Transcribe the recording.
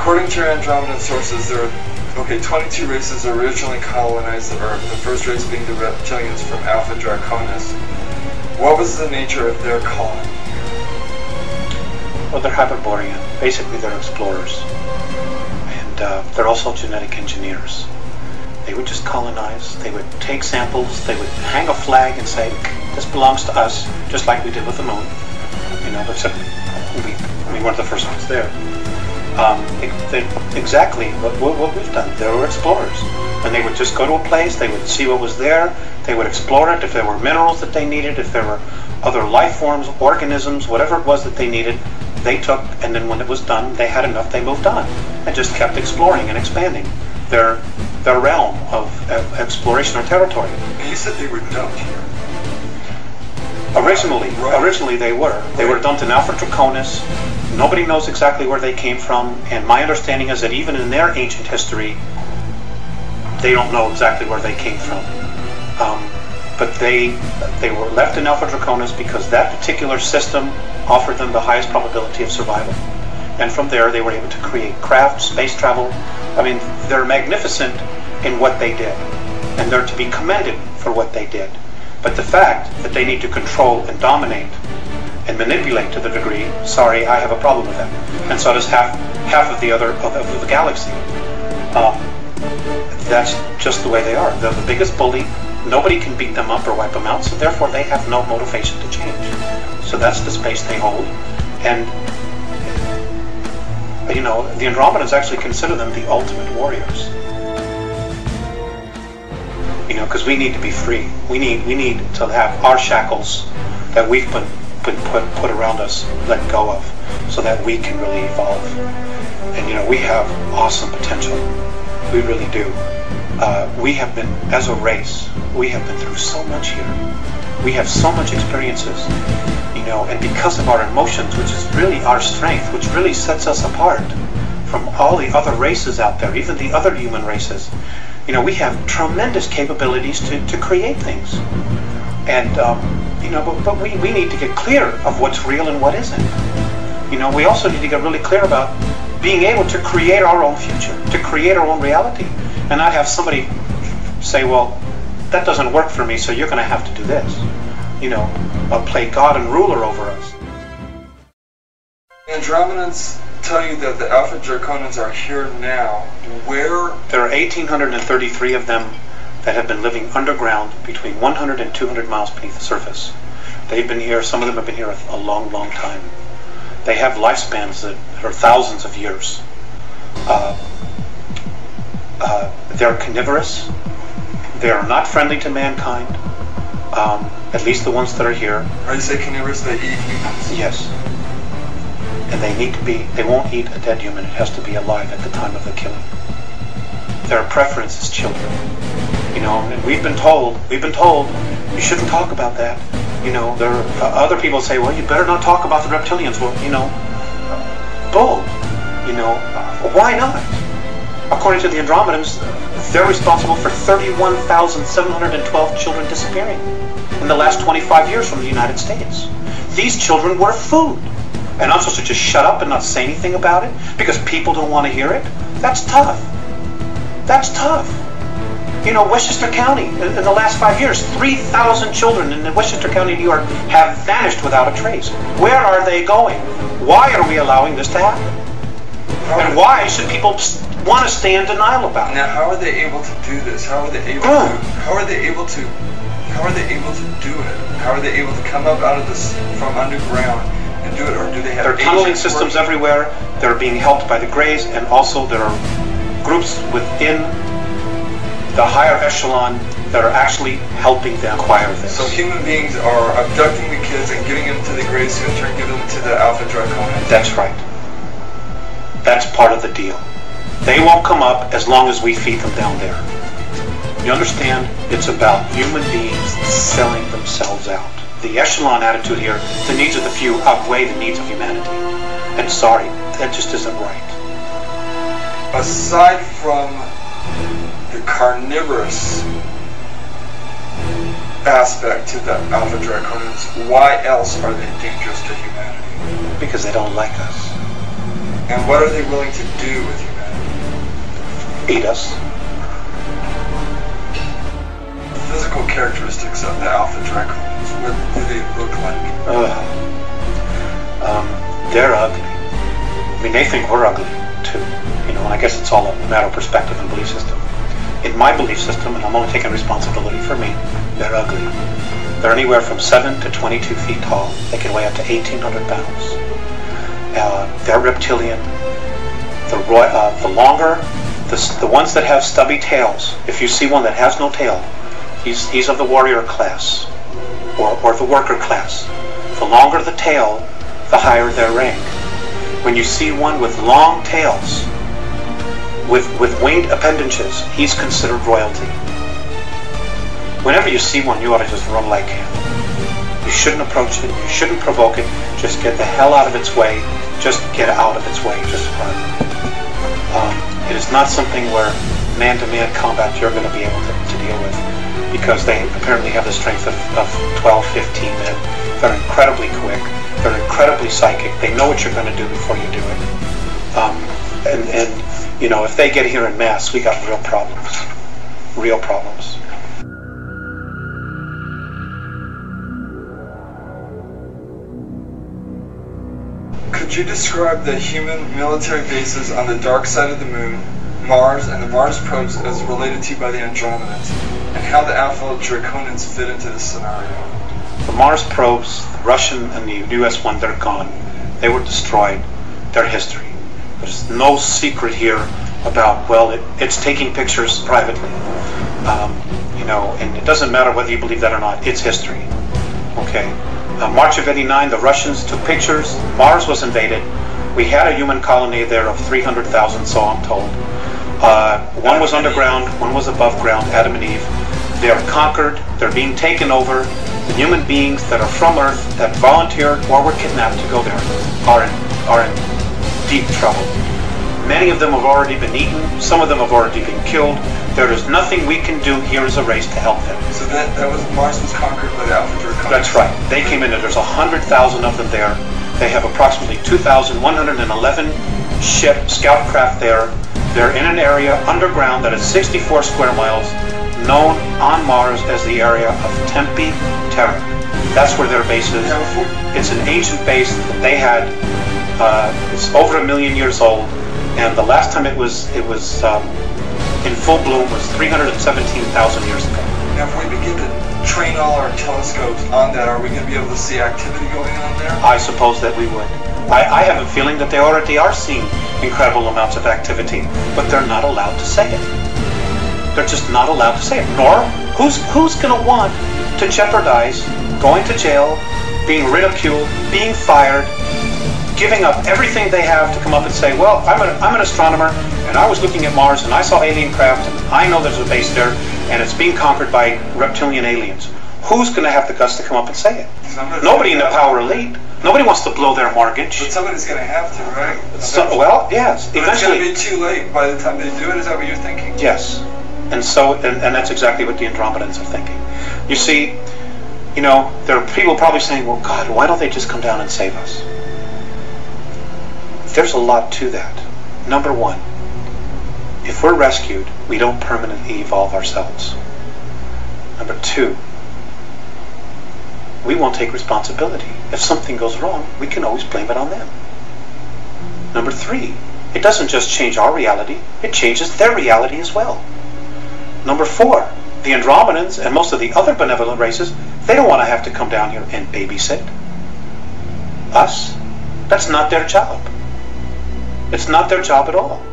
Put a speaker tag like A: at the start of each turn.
A: According to your Andromedan sources, there are 22 races originally colonized the Earth, the first race being the Reptilians from Alpha Draconis. What was the nature of their colony?
B: Well, they're Hyperborean. Basically, they're explorers. And they're also genetic engineers. They would just colonize. They would take samples. They would hang a flag and say, this belongs to us, just like we did with the moon. You know, except we weren't the first ones there. Exactly what we've done. They were explorers. And they would just go to a place, they would see what was there, they would explore it, if there were minerals that they needed, if there were other life forms, organisms, whatever it was that they needed, they took, and then when it was done, they had enough, they moved on, and just kept exploring and expanding their realm of exploration or territory.
A: And you said they were dumped here.
B: Originally they were. They were dumped in Alpha Draconis. Nobody knows exactly where they came from, and my understanding is that even in their ancient history, they don't know exactly where they came from. But they were left in Alpha Draconis because that particular system offered them the highest probability of survival. And from there, they were able to create craft, space travel. I mean, they're magnificent in what they did, and they're to be commended for what they did. But the fact that they need to control and dominate and manipulate to the degree, sorry, I have a problem with that. And so does half of the other of the galaxy. That's just the way they are. They're the biggest bully. Nobody can beat them up or wipe them out, so therefore they have no motivation to change. So that's the space they hold. And, you know, the Andromedans actually consider them the ultimate warriors. You know, because we need to be free. We need to have our shackles that we've been put around us let go of, so that we can really evolve. And you know, we have awesome potential. We really do. We have been, as a race, we have been through so much here. We have so much experiences, you know, and because of our emotions, which is really our strength, which really sets us apart from all the other races out there, even the other human races, you know, we have tremendous capabilities to create things. And, you know, but we need to get clear of what's real and what isn't. You know, we also need to get really clear about being able to create our own future, to create our own reality, and not have somebody say, well, that doesn't work for me, so you're going to have to do this. You know, play God and ruler over us.
A: Andromedans tell you that the Alpha Draconans are here now. Where?
B: There are 1,833 of them that have been living underground between 100 and 200 miles beneath the surface. They've been here, some of them have been here a long, long time. They have lifespans that are thousands of years. They're carnivorous. They are not friendly to mankind, at least the ones that are here.
A: Are you saying carnivorous, they eat humans?
B: Yes. And they need to be, they won't eat a dead human, it has to be alive at the time of the killing. Their preference is children. You know, and we've been told, you shouldn't talk about that. You know, there are other people say, well, you better not talk about the reptilians. Well, you know, bull. You know, why not? According to the Andromedans, they're responsible for 31,712 children disappearing in the last 25 years from the United States. These children were food. And I'm supposed to just shut up and not say anything about it because people don't want to hear it? That's tough. That's tough. You know, Westchester County, in the last 5 years, 3,000 children in Westchester County, New York, have vanished without a trace. Where are they going? Why are we allowing this to happen? And why should people want to stay in denial about it?
A: Now, how are they able to do this? How are they able to? How are they able to? How are they able to do it? How are they able to come up out of this from underground and do it, or do they have?
B: There are tunneling systems everywhere. They're being helped by the Greys, and also there are groups within the higher echelon that are actually helping them acquire this.
A: So human beings are abducting the kids and giving them to the Greys, who in turn give them to the Alpha Draconans.
B: That's right. That's part of the deal. They won't come up as long as we feed them down there. You understand? It's about human beings selling themselves out. The echelon attitude here, the needs of the few outweigh the needs of humanity. And sorry, that just isn't right.
A: Aside from the carnivorous aspect to the Alpha Draconans, why else are they dangerous to humanity?
B: Because they don't like us.
A: And what are they willing to do with humanity?
B: Eat us.
A: Physical characteristics of the Alpha Draconians, what do they look like?
B: They're ugly. I mean, they think we're ugly too, you know, and I guess it's all a matter of perspective and belief system. In my belief system, and I'm only taking responsibility for me, they're ugly. They're anywhere from 7 to 22 feet tall. They can weigh up to 1,800 pounds. They're reptilian. The longer, the ones that have stubby tails, if you see one that has no tail, he's of the warrior class, or the worker class. The longer the tail, the higher their rank. When you see one with long tails, with winged appendages, he's considered royalty. Whenever you see one, you ought to just run like him. You shouldn't approach it, you shouldn't provoke it, just get the hell out of its way, just get out of its way, just run. It is not something where man-to-man combat you're going to be able to deal with, because they apparently have the strength of 12, 15 men. They're incredibly quick, they're incredibly psychic, they know what you're going to do before you do it. And you know, if they get here in mass, we got real problems. Real problems.
A: Could you describe the human military bases on the dark side of the moon, Mars, and the Mars probes as related to you by the Andromedans, and how the Alpha Draconians fit into this scenario?
B: The Mars probes, the Russian and the US one, they're gone. They were destroyed. They're history. There's no secret here about, well, it's taking pictures privately. You know, and it doesn't matter whether you believe that or not, it's history. Okay. March of '89, the Russians took pictures. Mars was invaded. We had a human colony there of 300,000, so I'm told. One was underground, one was above ground, Adam and Eve. They are conquered, they're being taken over. The human beings that are from Earth, that volunteered or were kidnapped to go there, are in deep trouble. Many of them have already been eaten, some of them have already been killed. There is nothing we can do here as a race to help them.
A: So Mars was conquered by the Alpha Draconians?
B: That's right. They came in there. There's 100,000 of them there. They have approximately 2,111 scout craft there. They're in an area underground that is 64 square miles, known on Mars as the area of Tempe Terra. That's where their base is. It's an ancient base that they had. It's over 1 million years old, and the last time it was in full bloom was 317,000 years ago.
A: Now, if we begin to train all our telescopes on that, are we going to be able to see activity going on there?
B: I suppose that we would. I have a feeling that they already are seeing incredible amounts of activity, but they're not allowed to say it. They're just not allowed to say it. Nor, who's going to want to jeopardize going to jail, being ridiculed, being fired, giving up everything they have to come up and say, well, I'm an astronomer, and I was looking at Mars, and I saw alien craft, and I know there's a base there, and it's being conquered by reptilian aliens. Who's going to have the guts to come up and say it? Nobody in the power elite. Nobody wants to blow their mortgage.
A: But somebody's going to have to, right?
B: Well, yes.
A: But eventually, it's going to be too late by the time they do it. Is that what you're thinking?
B: Yes. And so, and that's exactly what the Andromedans are thinking. You see, you know, there are people probably saying, well, God, why don't they just come down and save us? There's a lot to that. Number one, if we're rescued, we don't permanently evolve ourselves. Number two, we won't take responsibility. If something goes wrong, we can always blame it on them. Number three, it doesn't just change our reality, it changes their reality as well. Number four, the Andromedans and most of the other benevolent races, they don't want to have to come down here and babysit us. That's not their job. It's not their job at all.